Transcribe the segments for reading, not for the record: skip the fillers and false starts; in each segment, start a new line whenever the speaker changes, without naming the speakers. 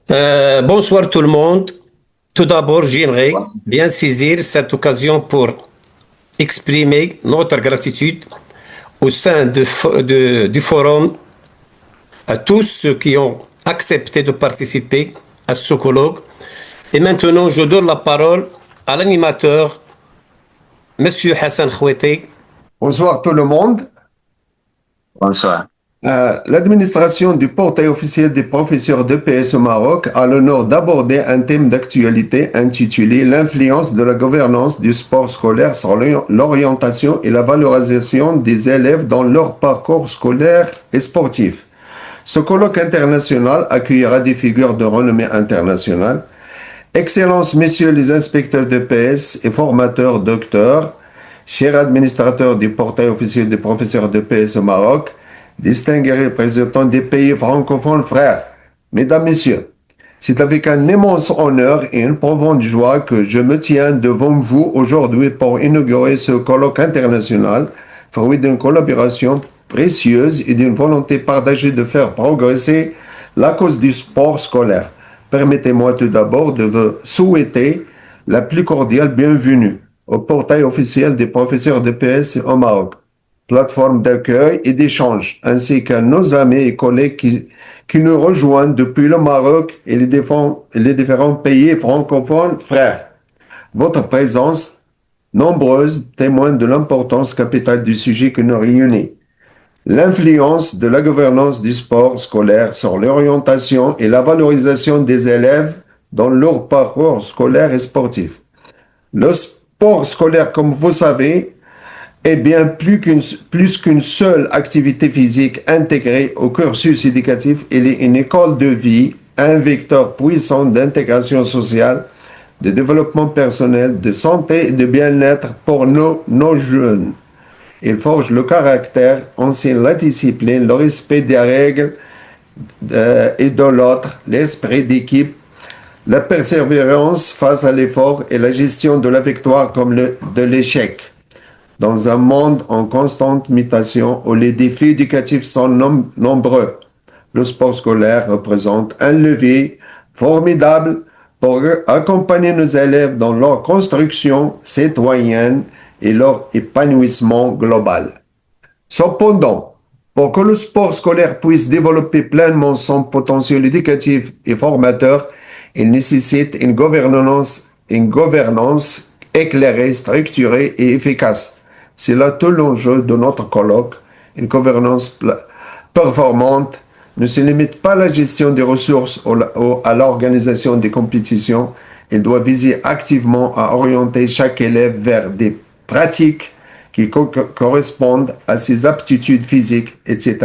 Bonsoir tout le monde. Tout d'abord, j'aimerais bien saisir cette occasion pour exprimer notre gratitude au sein du forum à tous ceux qui ont accepté de participer à ce colloque. Et maintenant, je donne la parole à l'animateur, Monsieur Hassan Khoueté.
Bonsoir tout le monde.
Bonsoir.
L'administration du portail officiel des professeurs d'EPS au Maroc a l'honneur d'aborder un thème d'actualité intitulé L'influence de la gouvernance du sport scolaire sur l'orientation et la valorisation des élèves dans leur parcours scolaire et sportif. Ce colloque international accueillera des figures de renommée internationale. Excellences, messieurs les inspecteurs d'EPS et formateurs docteurs, chers administrateurs du portail officiel des professeurs d'EPS au Maroc, distingués représentants des pays francophones frères, mesdames, messieurs, c'est avec un immense honneur et une profonde joie que je me tiens devant vous aujourd'hui pour inaugurer ce colloque international, fruit d'une collaboration précieuse et d'une volonté partagée de faire progresser la cause du sport scolaire. Permettez-moi tout d'abord de vous souhaiter la plus cordiale bienvenue au portail officiel des professeurs d'EPS au Maroc, plateforme d'accueil et d'échange, ainsi qu'à nos amis et collègues qui nous rejoignent depuis le Maroc et les différents pays francophones frères. Votre présence nombreuse témoigne de l'importance capitale du sujet qui nous réunit. L'influence de la gouvernance du sport scolaire sur l'orientation et la valorisation des élèves dans leur parcours scolaire et sportif. Le sport scolaire, comme vous savez, est bien plus qu'une seule activité physique intégrée au cursus éducatif. Il est une école de vie, un vecteur puissant d'intégration sociale, de développement personnel, de santé et de bien-être pour nos jeunes. Il forge le caractère, enseigne la discipline, le respect des règles et de l'autre, l'esprit d'équipe, la persévérance face à l'effort et la gestion de la victoire comme de l'échec. Dans un monde en constante mutation où les défis éducatifs sont nombreux, le sport scolaire représente un levier formidable pour accompagner nos élèves dans leur construction citoyenne et leur épanouissement global. Cependant, pour que le sport scolaire puisse développer pleinement son potentiel éducatif et formateur, il nécessite une gouvernance éclairée, structurée et efficace. C'est là tout l'enjeu de notre colloque. Une gouvernance performante ne se limite pas à la gestion des ressources ou à l'organisation des compétitions. Elle doit viser activement à orienter chaque élève vers des pratiques qui correspondent à ses aptitudes physiques, etc.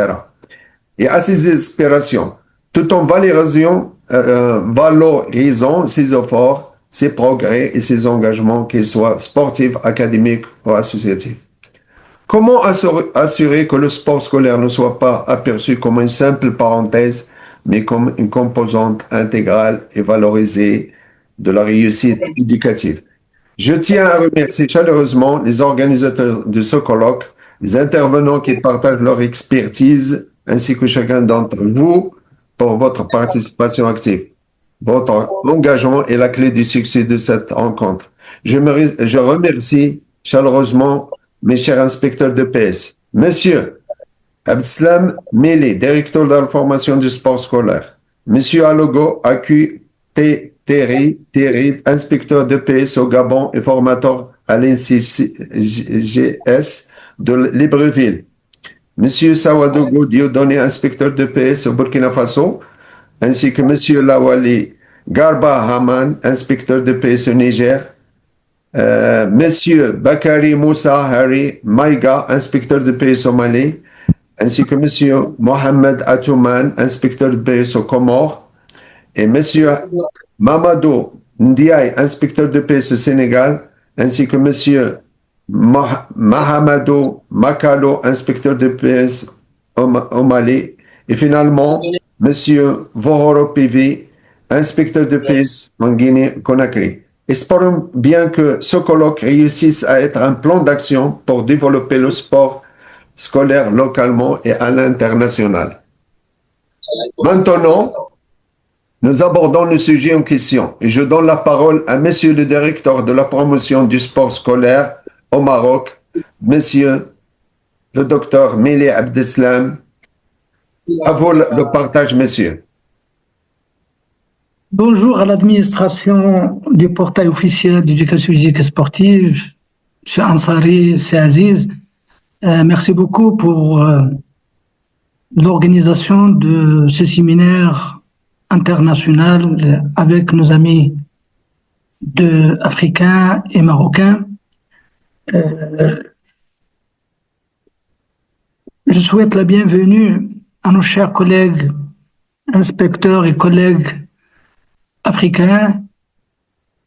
et à ses aspirations, tout en valorisant ses efforts, ses progrès et ses engagements, qu'ils soient sportifs, académiques ou associatifs. Comment assurer que le sport scolaire ne soit pas aperçu comme une simple parenthèse, mais comme une composante intégrale et valorisée de la réussite éducative? Je tiens à remercier chaleureusement les organisateurs de ce colloque, les intervenants qui partagent leur expertise, ainsi que chacun d'entre vous pour votre participation active. Votre engagement est la clé du succès de cette rencontre. Je remercie chaleureusement mes chers inspecteurs de PS. Monsieur Abdeslam Mele, directeur de la formation du sport scolaire. Monsieur Alogo Terry, inspecteur de PS au Gabon et formateur à l'NCGS de Libreville. Monsieur Sawadogo Dieudonné, inspecteur de PS au Burkina Faso, ainsi que Monsieur Lawali Garba Haman, inspecteur de PS au Niger. Monsieur Bakari Moussa Hari Maïga, inspecteur de PS au Mali, ainsi que Monsieur Mohamed Atouman, inspecteur de PS aux Comores, et Monsieur Mamadou Ndiaye, inspecteur de PS au Sénégal, ainsi que Monsieur Mahamadou Makalo, inspecteur de PS au Mali, et finalement Monsieur Vohoro Pivi, inspecteur de PS en Guinée-Conakry. Espérons bien que ce colloque réussisse à être un plan d'action pour développer le sport scolaire localement et à l'international. Maintenant, Nous abordons le sujet en question et je donne la parole à Monsieur le directeur de la promotion du sport scolaire au Maroc, Monsieur le docteur Mili Abdeslam. À vous le partage, Monsieur.
Bonjour à l'administration du portail officiel d'éducation physique et sportive, M. Ansari, c'est Aziz. Merci beaucoup pour l'organisation de ce séminaire international avec nos amis africains et marocains. Je souhaite la bienvenue à nos chers collègues, inspecteurs et collègues africains,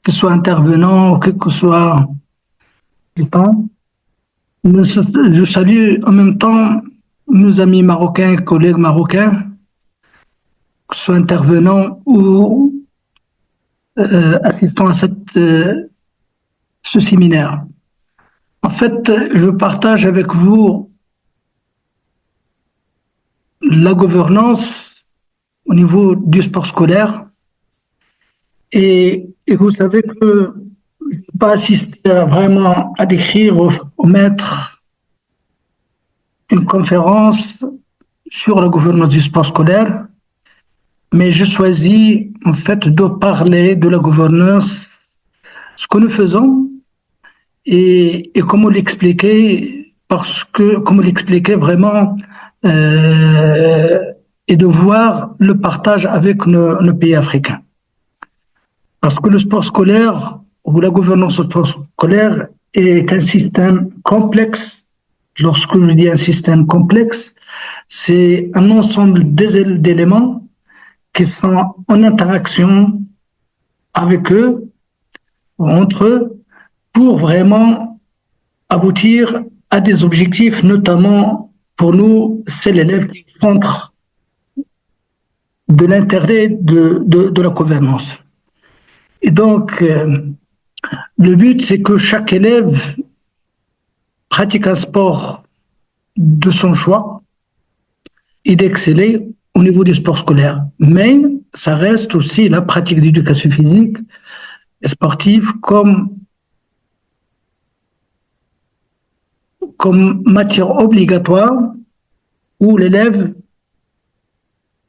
que ce soit intervenants, que ce soit je salue en même temps nos amis marocains, collègues marocains, que ce soit intervenants ou assistants à ce séminaire. En fait, je partage avec vous la gouvernance au niveau du sport scolaire. Et vous savez que je ne peux pas assister vraiment à décrire au maître une conférence sur la gouvernance du sport scolaire, mais je choisis en fait de parler de la gouvernance, ce que nous faisons et comment l'expliquer, parce que comment l'expliquer vraiment et de voir le partage avec nos pays africains. Parce que le sport scolaire ou la gouvernance du sport scolaire est un système complexe. Lorsque je dis un système complexe, c'est un ensemble d'éléments qui sont en interaction avec eux, ou entre eux, pour vraiment aboutir à des objectifs, notamment pour nous, c'est l'élève qui est au centre de l'intérêt de la gouvernance. Et donc, le but, c'est que chaque élève pratique un sport de son choix et d'exceller au niveau du sport scolaire. Mais ça reste aussi la pratique d'éducation physique et sportive comme matière obligatoire où l'élève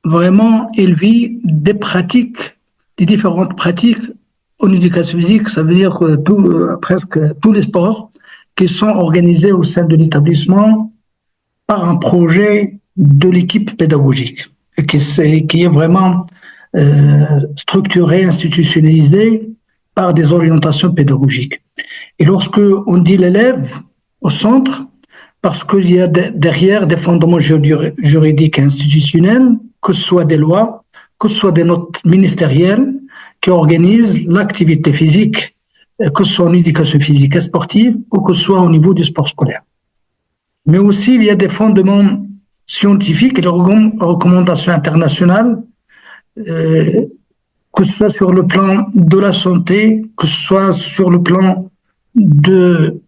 vraiment il vit des différentes pratiques en éducation physique, ça veut dire que presque tous les sports qui sont organisés au sein de l'établissement par un projet de l'équipe pédagogique, et qui est vraiment structuré, institutionnalisé par des orientations pédagogiques. Et lorsque on dit l'élève au centre, parce qu'il y a derrière des fondements juridiques et institutionnels, que ce soit des lois, que ce soit des notes ministérielles, qui organisent l'activité physique, que ce soit en éducation physique et sportive ou que ce soit au niveau du sport scolaire. Mais aussi, il y a des fondements scientifiques et des recommandations internationales, que ce soit sur le plan de la santé, que ce soit sur le plan de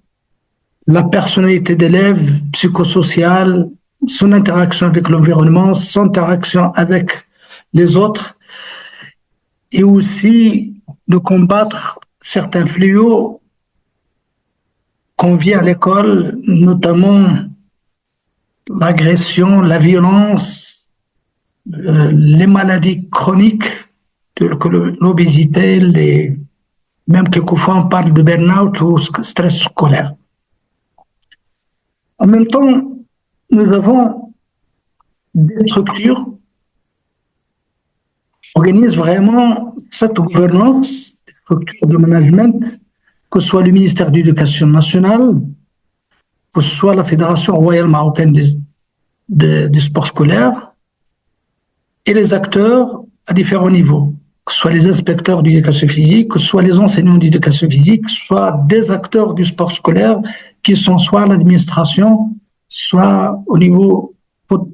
la personnalité d'élève, psychosociale, son interaction avec l'environnement, son interaction avec les autres, et aussi de combattre certains fléaux qu'on vit à l'école, notamment l'agression, la violence, les maladies chroniques, telles que l'obésité, même quelquefois on parle de burn-out ou stress scolaire. En même temps, nous avons des structures organisent vraiment cette gouvernance, des structures de management, que ce soit le ministère de l'Éducation nationale, que ce soit la Fédération royale marocaine du sport scolaire, et les acteurs à différents niveaux, que ce soit les inspecteurs d'éducation physique, que ce soit les enseignants d'éducation physique, que ce soit des acteurs du sport scolaire, qui sont soit l'administration, soit au niveau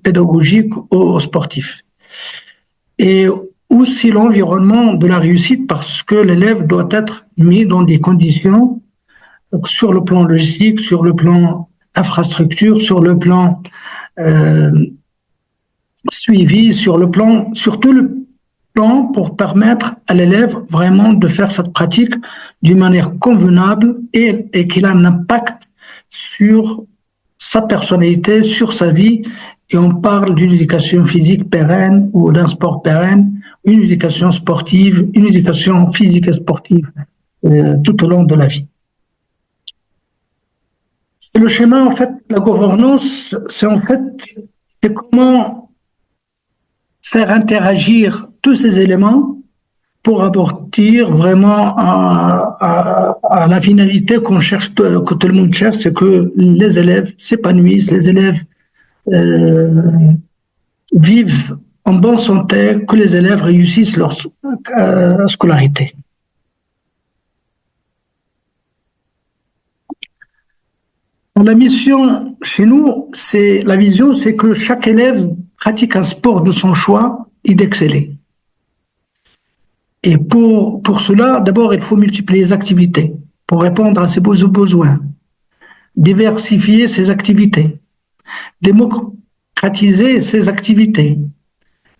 pédagogique ou sportif. Et aussi l'environnement de la réussite, parce que l'élève doit être mis dans des conditions, donc sur le plan logistique, sur le plan infrastructure, sur le plan suivi, sur tout le plan plan pour permettre à l'élève vraiment de faire cette pratique d'une manière convenable et qu'il a un impact sur sa personnalité, sur sa vie. Et on parle d'une éducation physique pérenne ou d'un sport pérenne, une éducation sportive, une éducation physique et sportive tout au long de la vie. C'est le schéma, en fait, la gouvernance, c'est comment faire interagir tous ces éléments pour aboutir vraiment à la finalité qu'on cherche, que tout le monde cherche, c'est que les élèves s'épanouissent, les élèves vivent en bonne santé, que les élèves réussissent leur scolarité. La mission chez nous, la vision, c'est que chaque élève pratique un sport de son choix et d'exceller. Et pour cela, d'abord, il faut multiplier les activités pour répondre à ses besoins, diversifier ses activités, démocratiser ses activités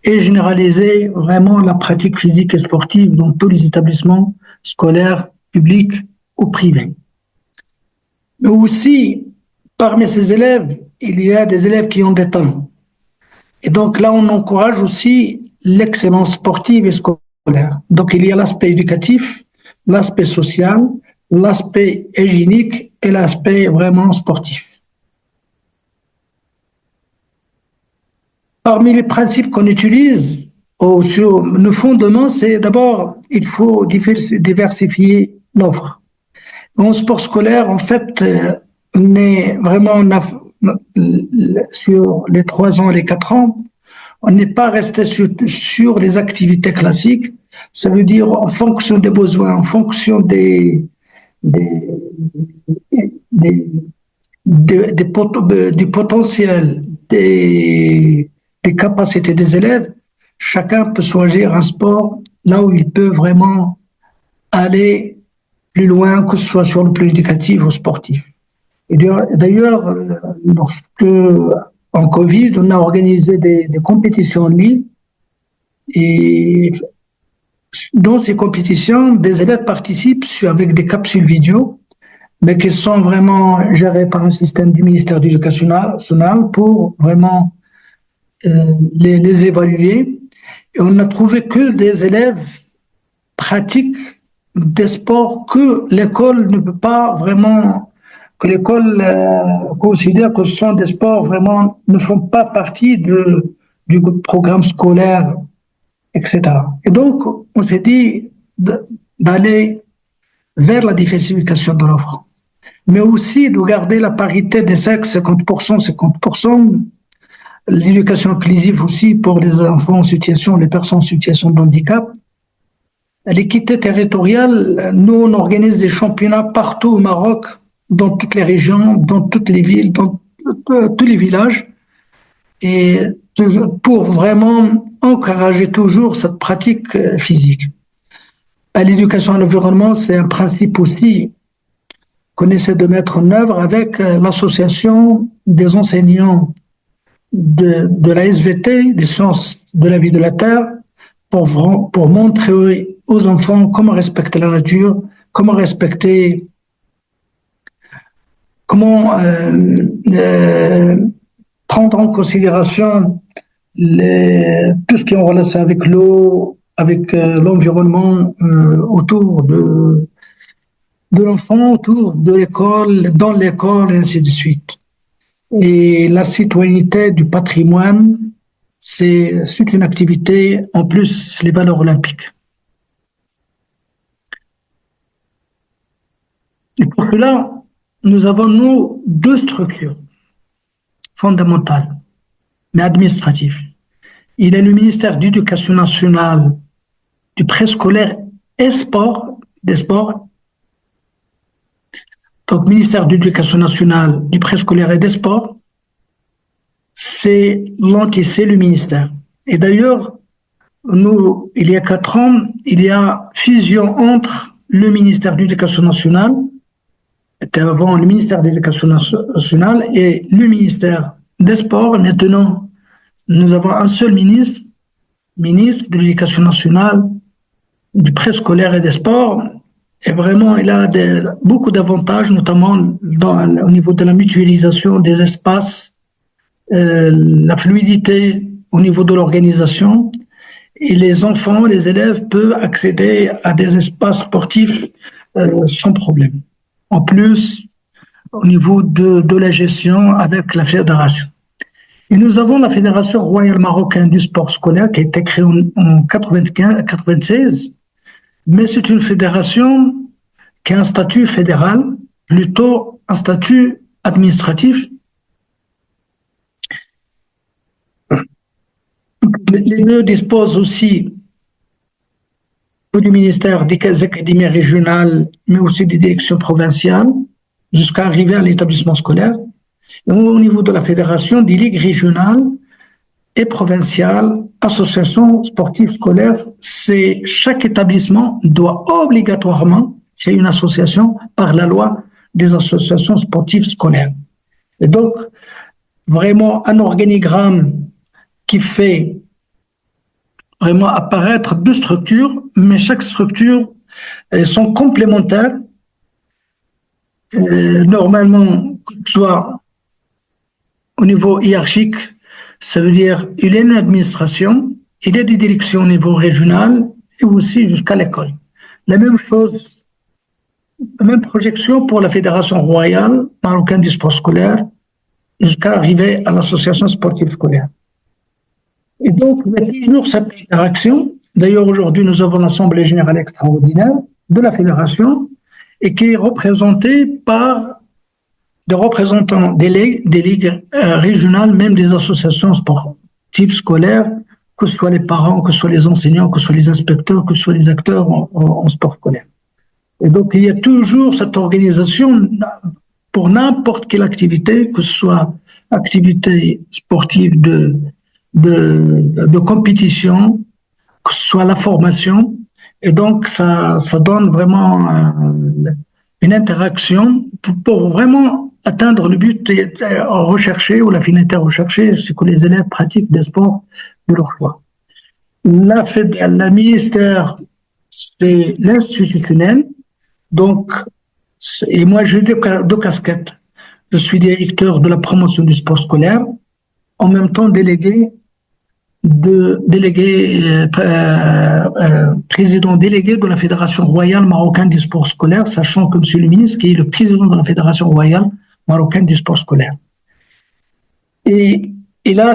et généraliser vraiment la pratique physique et sportive dans tous les établissements scolaires, publics ou privés. Mais aussi, parmi ces élèves, il y a des élèves qui ont des talents. Et donc là, on encourage aussi l'excellence sportive et scolaire. Donc il y a l'aspect éducatif, l'aspect social, l'aspect hygiénique et l'aspect vraiment sportif. Parmi les principes qu'on utilise, sur nos fondements, c'est d'abord, il faut diversifier l'offre. En sport scolaire, en fait, on est vraiment sur les 3 ans, les 4 ans, on n'est pas resté sur les activités classiques. Ça veut dire en fonction des besoins, en fonction du potentiel, des capacités des élèves, chacun peut choisir un sport là où il peut vraiment aller plus loin, que ce soit sur le plan éducatif ou sportif. Et d'ailleurs, en Covid, on a organisé des compétitions en ligne et dans ces compétitions, des élèves participent avec des capsules vidéo, mais qui sont vraiment gérées par un système du ministère de l'Éducation nationale pour vraiment les évaluer. Et on a trouvé que des élèves pratiquent des sports que l'école ne peut pas vraiment, que l'école considère que ce sont des sports vraiment ne font pas partie du programme scolaire, etc. Et donc, on s'est dit d'aller vers la diversification de l'offre, mais aussi de garder la parité des sexes, 50%, 50%, l'éducation inclusive aussi pour les enfants en situation, les personnes en situation de handicap. L'équité territoriale, nous, on organise des championnats partout au Maroc, dans toutes les régions, dans toutes les villes, dans tous les villages, et pour vraiment encourager toujours cette pratique physique. L'éducation à l'environnement, c'est un principe aussi qu'on essaie de mettre en œuvre avec l'association des enseignants de la SVT, des sciences de la vie de la Terre, pour montrer aux enfants comment respecter la nature, comment prendre en considération tout ce qui est en relation avec l'eau, avec l'environnement autour de l'enfant, autour de l'école, dans l'école, et ainsi de suite. Et la citoyenneté du patrimoine, c'est une activité, en plus, les valeurs olympiques. Et pour cela, nous avons, nous, 2 structures fondamentales, mais administratives. Il y a le ministère de l'Éducation nationale, du préscolaire et des sports. Donc, ministère de l'Éducation nationale, du préscolaire et des sports, c'est le ministère. Et d'ailleurs, nous, il y a 4 ans, il y a fusion entre le ministère de l'Éducation nationale, c'était avant le ministère de l'Éducation nationale, et le ministère des Sports. Maintenant, nous avons un seul ministre, ministre de l'Éducation nationale, du préscolaire et des sports. Et vraiment, il a beaucoup d'avantages, notamment au niveau de la mutualisation des espaces, la fluidité au niveau de l'organisation. Et les enfants, les élèves peuvent accéder à des espaces sportifs sans problème. En plus, au niveau de la gestion avec la fédération. Et nous avons la Fédération royale marocaine du sport scolaire qui a été créée en 96, mais c'est une fédération qui a un statut fédéral, plutôt un statut administratif. Les deux disposent aussi du ministère des académies régionales, mais aussi des directions provinciales, jusqu'à arriver à l'établissement scolaire. Et au niveau de la fédération, des ligues régionales et provinciales, associations sportives scolaires, c'est chaque établissement doit obligatoirement créer une association par la loi des associations sportives scolaires. Et donc, vraiment un organigramme qui fait vraiment apparaître deux structures, mais chaque structure sont complémentaires. Normalement, que ce soit au niveau hiérarchique, ça veut dire il y a une administration, il y a des directions au niveau régional et aussi jusqu'à l'école. La même chose, la même projection pour la Fédération royale marocaine du sport scolaire jusqu'à arriver à l'association sportive scolaire. Et donc, il y a toujours cette interaction. D'ailleurs, aujourd'hui, nous avons l'Assemblée générale extraordinaire de la Fédération et qui est représentée par des représentants des ligues régionales, même des associations sportives scolaires, que ce soit les parents, que ce soit les enseignants, que ce soit les inspecteurs, que ce soit les acteurs en sport scolaire. Et donc, il y a toujours cette organisation pour n'importe quelle activité, que ce soit activité sportive de compétition, que ce soit la formation. Et donc, ça donne vraiment une interaction pour vraiment atteindre le but recherché ou la finalité recherchée, c'est que les élèves pratiquent des sports de leur choix. La ministère, c'est l'institutionnel. Donc, et moi, j'ai deux casquettes. Je suis directeur de la promotion du sport scolaire, en même temps président délégué de la Fédération royale marocaine du sport scolaire, sachant que M. le ministre, qui est le président de la Fédération royale marocaine du sport scolaire. Et là,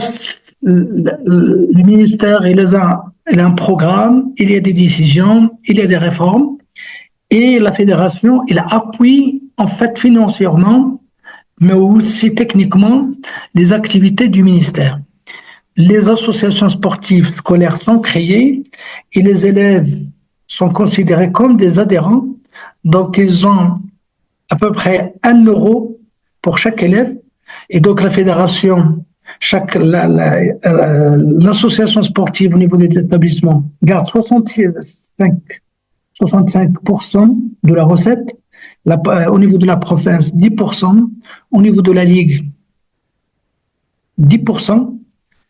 le ministère, il a un programme, il y a des décisions, il y a des réformes, et la fédération, il appuie en fait financièrement, mais aussi techniquement, les activités du ministère. Les associations sportives scolaires sont créées et les élèves sont considérés comme des adhérents. Donc, ils ont à peu près 1 euro pour chaque élève. Et donc, la fédération, l'association sportive au niveau des établissements garde 65% de la recette. Au niveau de la province, 10%. Au niveau de la ligue, 10%.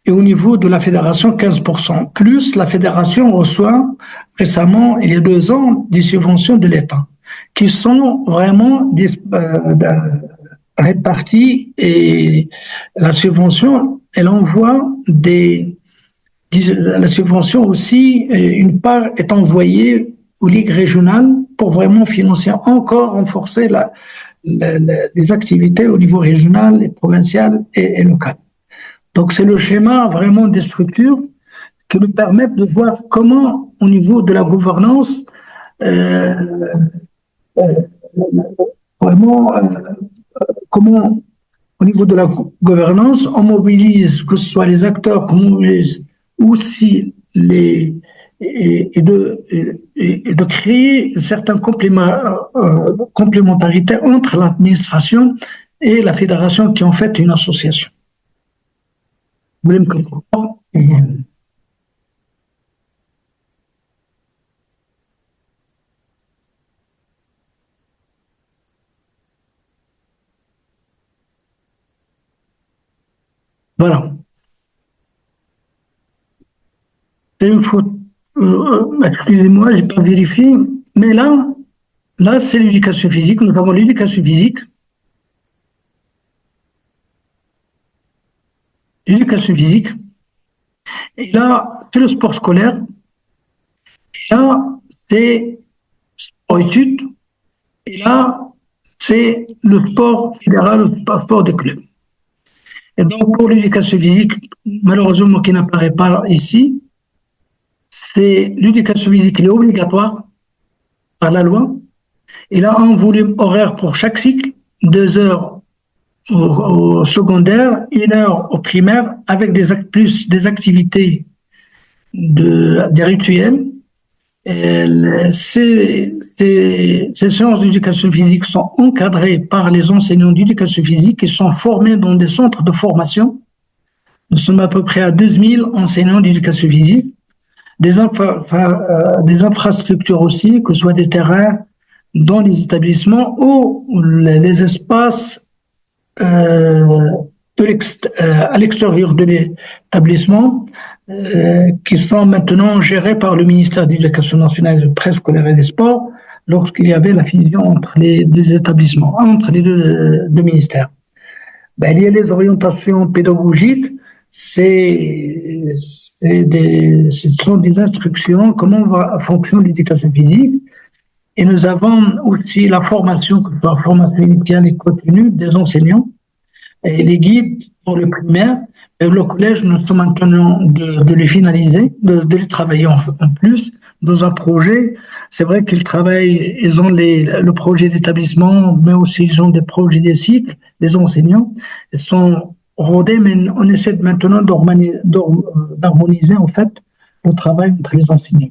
Et au niveau de la fédération, 15%. Plus la fédération reçoit récemment, il y a 2 ans, des subventions de l'État qui sont vraiment réparties, et la subvention, elle envoie la subvention aussi, une part est envoyée aux ligues régionales pour vraiment financer encore, renforcer les activités au niveau régional, et provincial et local. Donc, c'est le schéma vraiment des structures qui nous permettent de voir comment, au niveau de la gouvernance, vraiment, comment, au niveau de la gouvernance, on mobilise, que ce soit les acteurs, qu'on mobilise aussi et de créer une certaine complémentarité entre l'administration et la fédération qui est en fait une association. Vous voulez me comprendre? Voilà. c'est une faute. Excusez-moi, j'ai pas vérifié. Mais là, c'est l'éducation physique. Nous avons l'éducation physique. L'éducation physique. Et là, c'est le sport scolaire. Là, c'est sport-études. Et là, c'est le sport fédéral, le sport des clubs. Et donc, pour l'éducation physique, malheureusement, qui n'apparaît pas ici, c'est l'éducation physique qui est obligatoire par la loi. Il a un volume horaire pour chaque cycle, 2 heures au secondaire, 1 heure au primaire, avec plus des activités, des rituels. Ces séances d'éducation physique sont encadrées par les enseignants d'éducation physique qui sont formés dans des centres de formation. Nous sommes à peu près à 12 000 enseignants d'éducation physique. Des infrastructures aussi, que ce soit des terrains dans les établissements ou les espaces à l'extérieur de l'établissement qui sont maintenant gérés par le ministère de l'Éducation nationale, du préscolaire et des sports lorsqu'il y avait la fusion entre les deux établissements, entre les deux ministères. Il y a les orientations pédagogiques, ce sont des instructions, comment fonctionne l'éducation physique. Et nous avons aussi la formation, que ce soit la formation initiale et continue des enseignants, et les guides pour le primaire. Et le collège, nous sommes en train de les finaliser, de les travailler en plus dans un projet. C'est vrai qu'ils travaillent, ils ont le projet d'établissement, mais aussi ils ont des projets de cycle. Les enseignants, ils sont rodés, mais on essaie maintenant d'harmoniser en fait le travail entre les enseignants.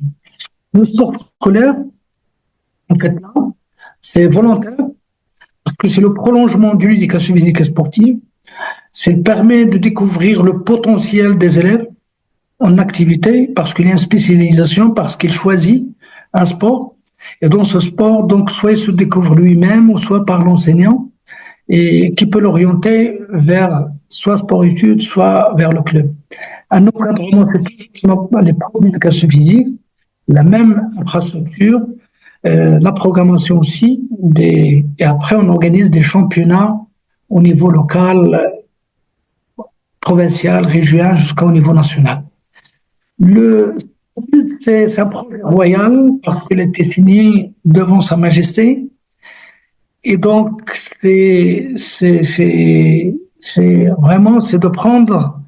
Le sport scolaire, en fait, là, c'est volontaire parce que c'est le prolongement de l'éducation physique et sportive. Ça permet de découvrir le potentiel des élèves en activité parce qu'il y a une spécialisation, parce qu'il choisit un sport. Et dans ce sport, donc, soit il se découvre lui-même ou soit par l'enseignant et qui peut l'orienter vers soit sport-études, soit vers le club. Un encadrement, les profs d'éducation physique, la même infrastructure, la programmation aussi, et après on organise des championnats au niveau local, provincial, régional, jusqu'au niveau national. C'est un projet royal parce qu'il a été signé devant Sa Majesté. Et donc, c'est de prendre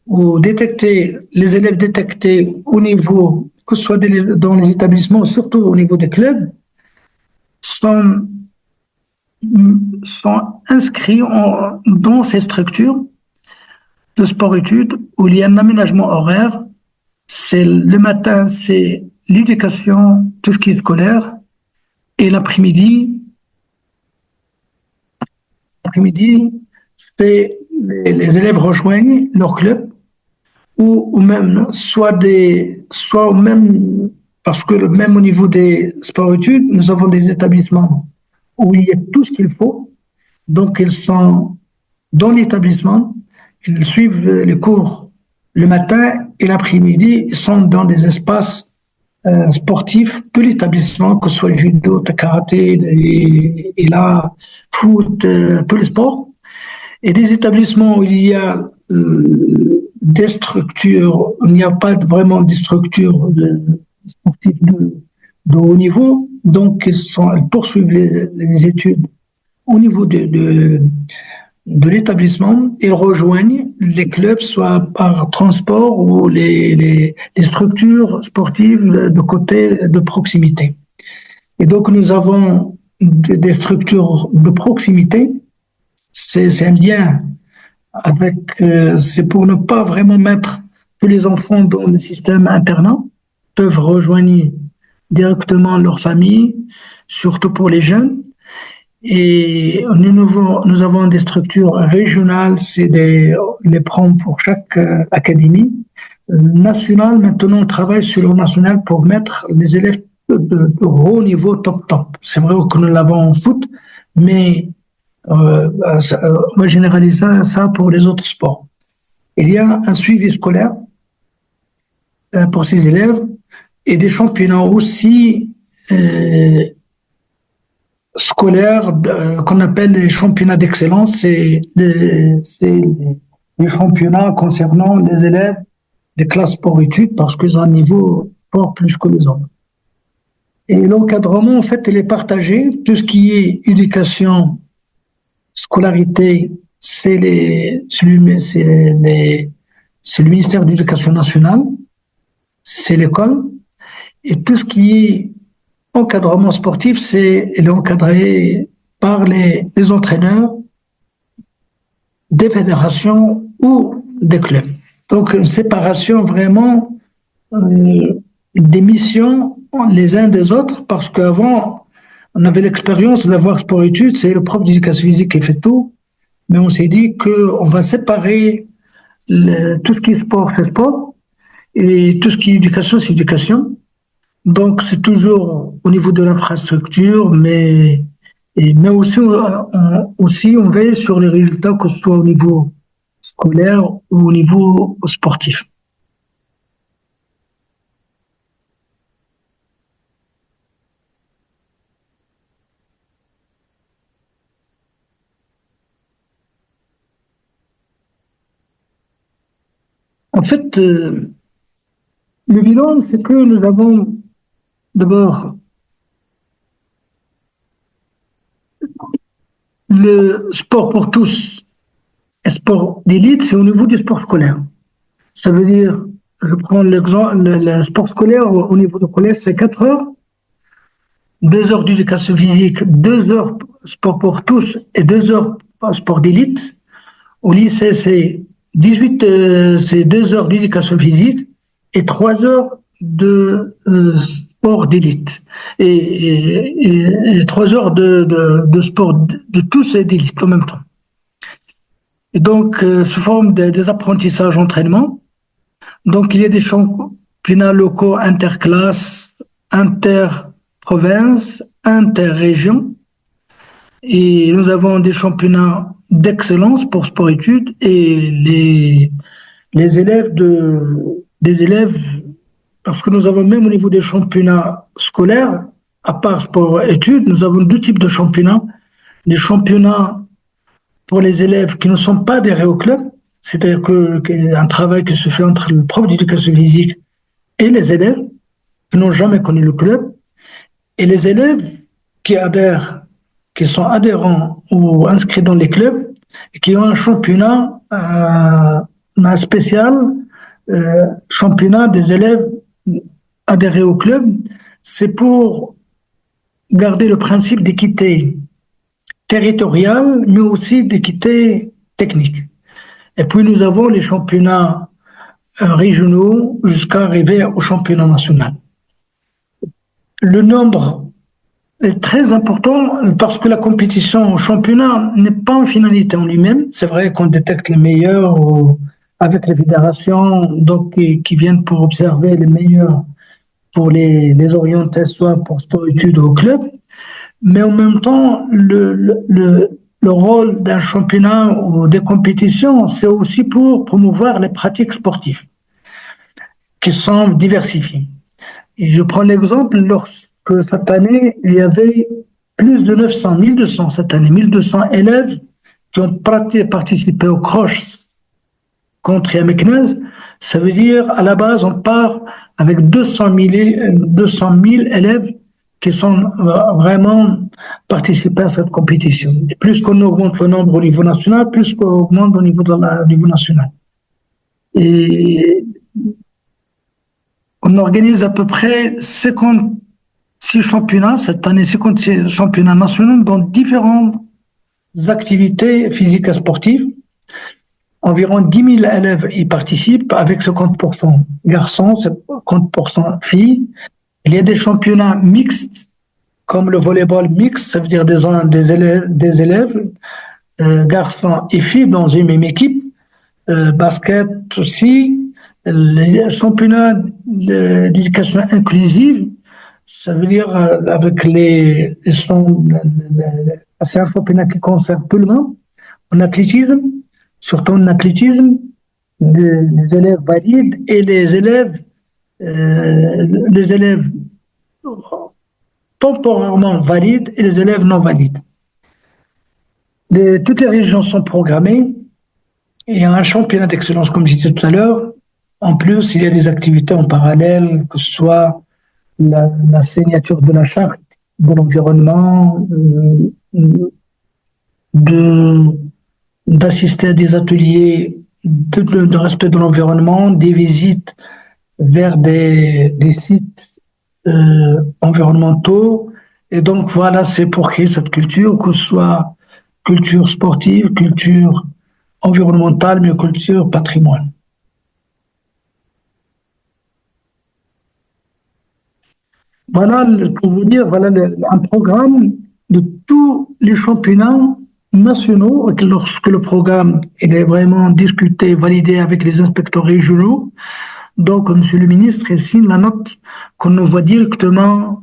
ou détecter, les élèves détectés au niveau, que ce soit dans les établissements, surtout au niveau des clubs, sont inscrits dans ces structures de sport-études où il y a un aménagement horaire. C'est le matin, c'est l'éducation, tout ce qui est scolaire, et l'après-midi, c'est les élèves rejoignent leur club ou même parce que même au niveau des sports-études, nous avons des établissements où il y a tout ce qu'il faut. Donc ils sont dans l'établissement, ils suivent les cours le matin et l'après-midi, ils sont dans des espaces sportifs de l'établissement, que ce soit judo, karaté, et là, foot, tous les sports. Et des établissements où il y a des structures, il n'y a pas vraiment de structures sportives de haut niveau, donc ils poursuivent les études au niveau de l'établissement, ils rejoignent les clubs, soit par transport ou les structures sportives de côté de proximité. Et donc nous avons des structures de proximité. C'est un lien avec, c'est pour ne pas vraiment mettre tous les enfants dans le système internat, peuvent rejoindre directement leur famille, surtout pour les jeunes. Et nous avons des structures régionales, c'est les prendre pour chaque académie. Nationale, maintenant on travaille sur le national pour mettre les élèves de haut niveau top. C'est vrai que nous l'avons en foot, mais on va généraliser ça pour les autres sports. Il y a un suivi scolaire pour ces élèves et des championnats aussi scolaires qu'on appelle les championnats d'excellence. C'est les championnats concernant les élèves des classes sport-études parce qu'ils ont un niveau sport plus que les autres. Et l'encadrement, en fait, il est partagé. Tout ce qui est éducation, scolarité, c'est le ministère de l'Éducation nationale, c'est l'école. Et tout ce qui est encadrement sportif, il est encadré par les entraîneurs des fédérations ou des clubs. Donc, une séparation vraiment des missions les uns des autres, parce qu'avant, on avait l'expérience d'avoir sport-études, c'est le prof d'éducation physique qui fait tout, mais on s'est dit qu'on va séparer tout ce qui est sport, c'est sport, et tout ce qui est éducation, c'est éducation. Donc, c'est toujours au niveau de l'infrastructure, mais aussi, on veille sur les résultats, que ce soit au niveau scolaire ou au niveau sportif. En fait, le bilan, c'est que nous avons d'abord le sport pour tous et sport d'élite, c'est au niveau du sport scolaire. Ça veut dire, je prends l'exemple, le sport scolaire au niveau du collège, c'est 4 heures, 2 heures d'éducation physique, 2 heures sport pour tous et 2 heures sport d'élite. Au lycée, c'est 2 heures d'éducation physique et 3 heures de sport d'élite. Et 3 heures de sport de tous et d'élite en même temps. Et donc, sous forme des apprentissages entraînement. Donc, il y a des championnats locaux interclasses, interprovinces, interrégions. Et nous avons des championnats d'excellence pour sport-études et les élèves des élèves, parce que nous avons même au niveau des championnats scolaires, à part sport-études, nous avons 2 types de championnats. Les championnats pour les élèves qui ne sont pas adhérés au club, c'est-à-dire qu'un travail qui se fait entre le prof d'éducation physique et les élèves qui n'ont jamais connu le club, et les élèves qui adhèrent, qui sont adhérents ou inscrits dans les clubs et qui ont un championnat un spécial championnat des élèves adhérés au club. C'est pour garder le principe d'équité territoriale, mais aussi d'équité technique. Et puis nous avons les championnats régionaux jusqu'à arriver au championnat national. Le nombre est très important parce que la compétition au championnat n'est pas une finalité en lui-même. C'est vrai qu'on détecte les meilleurs avec les fédérations donc, qui viennent pour observer les meilleurs, pour les orienter soit pour sport-études au club. Mais en même temps, le rôle d'un championnat ou des compétitions, c'est aussi pour promouvoir les pratiques sportives qui sont diversifiées. Et je prends l'exemple, lorsque cette année, il y avait plus de 1200 cette année, 1200 élèves qui ont participé au cross contre Meknès. Ça veut dire, à la base, on part avec 200 000 élèves qui sont vraiment participés à cette compétition. Et plus qu'on augmente le nombre au niveau national, plus qu'on augmente au niveau national. Et on organise à peu près 56 championnats, cette année 56 championnats nationaux dans différentes activités physiques et sportives. Environ 10 000 élèves y participent avec 50% garçons, 50% filles. Il y a des championnats mixtes, comme le volleyball mixte, ça veut dire des élèves garçons et filles dans une même équipe. Basket aussi. Les championnats d'éducation inclusive, ça veut dire avec c'est un championnat qui concerne tout le monde. En athlétisme, surtout en athlétisme, les élèves valides et les élèves les élèves temporairement valides et les élèves non valides. Toutes les régions sont programmées. Il y a un championnat d'excellence, comme je disais tout à l'heure. En plus, il y a des activités en parallèle, que ce soit la signature de la charte de l'environnement, d'assister à des ateliers de respect de l'environnement, des visites vers des sites environnementaux. Et donc voilà, c'est pour créer cette culture, que ce soit culture sportive, culture environnementale, mais culture patrimoine. Voilà, pour vous dire, voilà un programme de tous les championnats nationaux. Et lorsque le programme il est vraiment discuté, validé avec les inspecteurs régionaux, donc Monsieur le ministre il signe la note qu'on envoie directement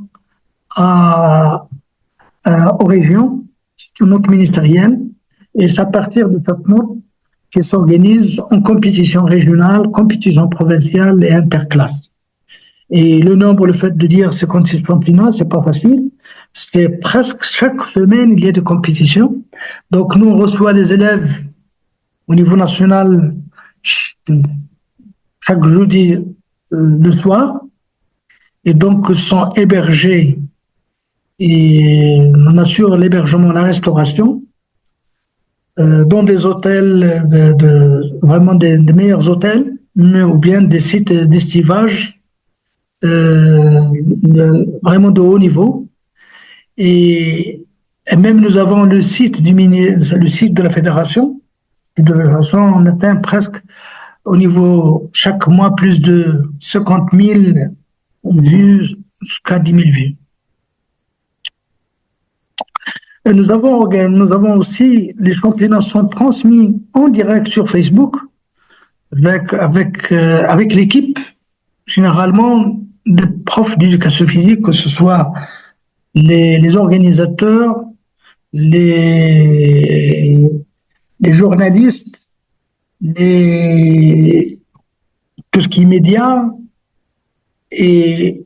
aux régions, c'est une note ministérielle, et c'est à partir de cette note qui s'organise en compétition régionale, compétition provinciale et interclasse. Et le nombre, le fait de dire 56 championnats, c'est pas facile. C'est presque chaque semaine, il y a des compétitions. Donc, nous, on reçoit les élèves au niveau national chaque jeudi le soir. Et donc, ils sont hébergés et on assure l'hébergement, la restauration dans des hôtels, vraiment des meilleurs hôtels, mais ou bien des sites d'estivage vraiment de haut niveau. Et même nous avons le site le site de la fédération. Et de toute façon, on atteint presque au niveau, chaque mois, plus de 50 000 vues jusqu'à 10 000 vues. Et nous avons aussi, les championnats sont transmis en direct sur Facebook avec l'équipe, généralement des profs d'éducation physique, que ce soit les organisateurs, les journalistes, tout ce qui est médias, et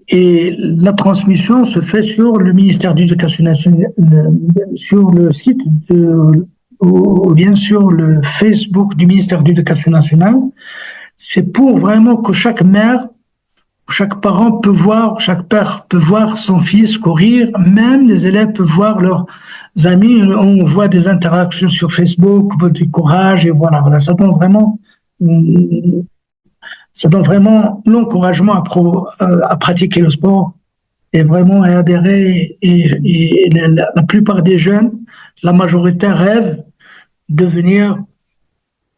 la transmission se fait sur le ministère de l'Éducation nationale, sur le site ou bien sûr le Facebook du ministère de l'Éducation nationale. C'est pour vraiment que chaque mère, chaque parent peut voir, chaque père peut voir son fils courir, même les élèves peuvent voir leurs amis. On voit des interactions sur Facebook, du courage, et voilà. Ça donne vraiment l'encouragement à pratiquer le sport et vraiment à adhérer. Et la plupart des jeunes, la majorité rêvent de venir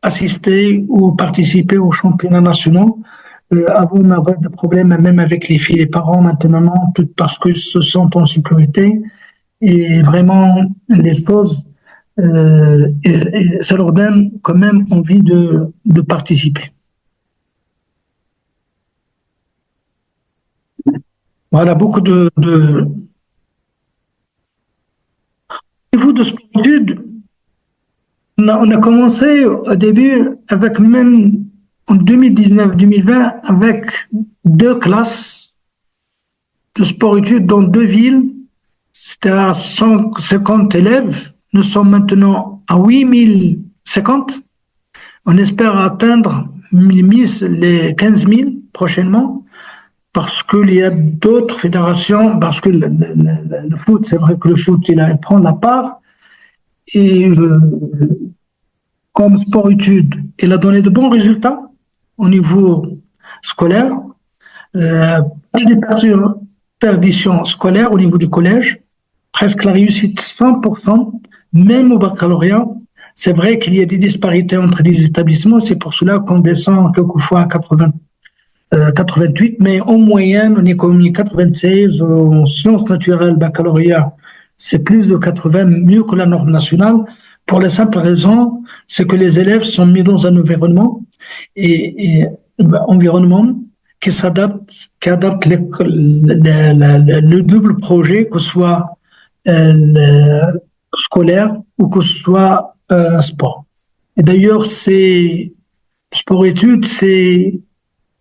assister ou participer aux championnats nationaux. Avant, on avait des problèmes même avec les filles et les parents maintenant, tout parce qu'ils se sentent en sécurité. Et vraiment, les choses, ça leur donne quand même envie de participer. Voilà, beaucoup de niveau de sport-études. On a commencé au début avec même en 2019-2020 avec 2 classes de sport-études dans 2 villes. C'était à 150 élèves. Nous sommes maintenant à 8050. On espère atteindre les 15 000 prochainement, parce qu'il y a d'autres fédérations, parce que le foot, c'est vrai que le foot, il prend la part. Et comme sport-études, il a donné de bons résultats au niveau scolaire. Pas de perdition scolaire au niveau du collège, presque la réussite 100%, même au baccalauréat. C'est vrai qu'il y a des disparités entre les établissements, c'est pour cela qu'on descend quelquefois à 88, mais en moyenne, en économie 96, en sciences naturelles, baccalauréat, c'est plus de 80, mieux que la norme nationale, pour la simple raison, c'est que les élèves sont mis dans un environnement environnement qui adapte le double projet, que ce soit scolaire ou que ce soit sport. Et d'ailleurs, sport-études, c'est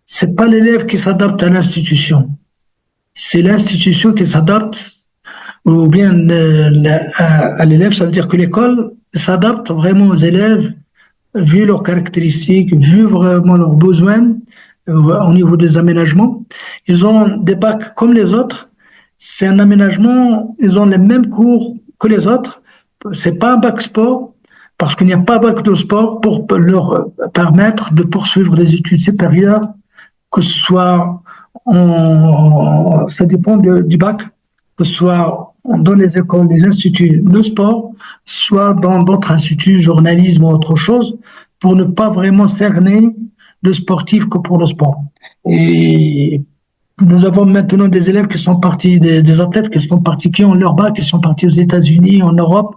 c'est pas l'élève qui s'adapte à l'institution, c'est l'institution qui s'adapte ou bien à l'élève. Ça veut dire que l'école s'adapte vraiment aux élèves, vu leurs caractéristiques, vu vraiment leurs besoins au niveau des aménagements. Ils ont des bacs comme les autres. C'est un aménagement, ils ont les mêmes cours que les autres. C'est pas un bac sport, parce qu'il n'y a pas bac de sport pour leur permettre de poursuivre des études supérieures, que ce soit ça dépend du bac, que ce soit dans les écoles, les instituts de sport, soit dans d'autres instituts, journalisme ou autre chose, pour ne pas vraiment cerner le sportif que pour le sport. Et nous avons maintenant des élèves qui sont partis, des athlètes qui sont partis, qui ont leur bac, qui sont partis aux États-Unis, en Europe,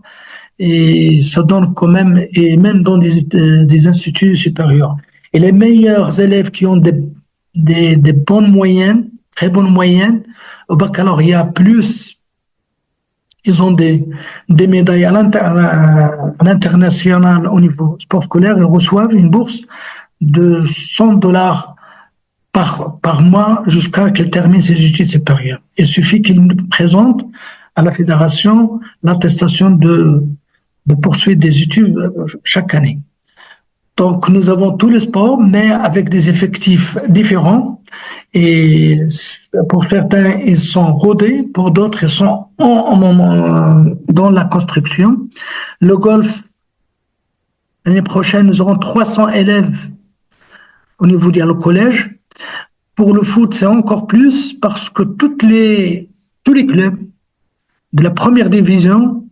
et ça donne quand même, et même dans des instituts supérieurs. Et les meilleurs élèves qui ont des bonnes moyennes, très bonnes moyennes, au baccalauréat plus, ils ont des médailles à l'international au niveau sport scolaire, ils reçoivent une bourse de $100 par mois jusqu'à qu'elle termine ses études supérieures. Il suffit qu'ils présentent à la fédération l'attestation de poursuite des études chaque année. Donc, nous avons tous les sports, mais avec des effectifs différents. Et pour certains, ils sont rodés. Pour d'autres, ils sont dans la construction. Le golf, l'année prochaine, nous aurons 300 élèves au niveau du collège. Pour le foot, c'est encore plus parce que tous les clubs de la première division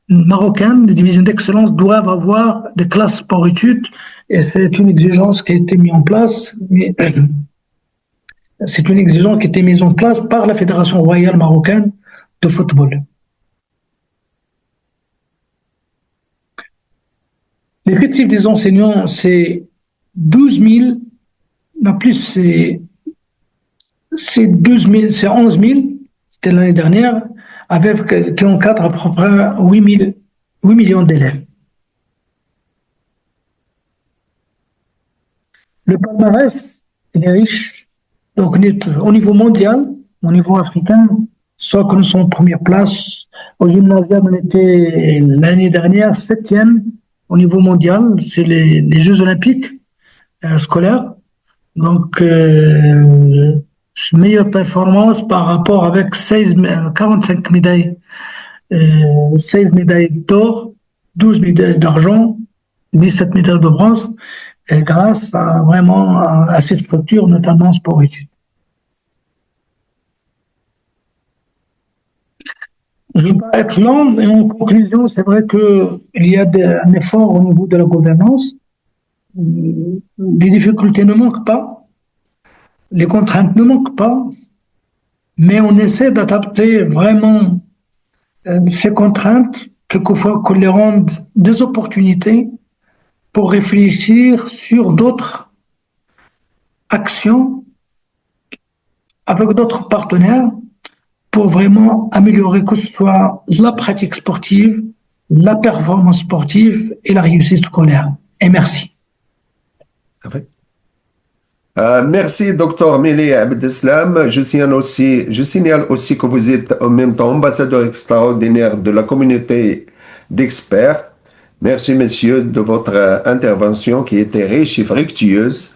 marocaine, des divisions d'excellence, doivent avoir des classes sport-études, et c'est une exigence qui a été mise en place, c'est une exigence qui a été mise en place par la Fédération royale marocaine de football. L'effectif des enseignants, c'est 12 000, non plus, c'est 12 000, c'est 11 000, c'était l'année dernière, qui encadre à peu près 8 millions d'élèves. Le palmarès, il est riche. Donc, au niveau mondial, au niveau africain, soit que nous sommes en première place. Au gymnasium, on était l'année dernière 7e au niveau mondial. C'est les Jeux olympiques scolaires. Donc, meilleure performance par rapport avec 45 médailles, 16 médailles d'or, 12 médailles d'argent, 17 médailles de bronze, et grâce vraiment à cette structure, notamment sport-études. Je ne vais pas être long, mais en conclusion, c'est vrai qu'il y a un effort au niveau de la gouvernance. Les difficultés ne manquent pas. Les contraintes ne manquent pas, mais on essaie d'adapter vraiment ces contraintes, quelquefois qu'on les rende des opportunités pour réfléchir sur d'autres actions avec d'autres partenaires pour vraiment améliorer que ce soit la pratique sportive, la performance sportive et la réussite scolaire. Et merci.
Merci, Dr Mele Abdeslam. Je signale aussi que vous êtes en même temps ambassadeur extraordinaire de la communauté d'experts. Merci, messieurs, de votre intervention qui était riche et fructueuse.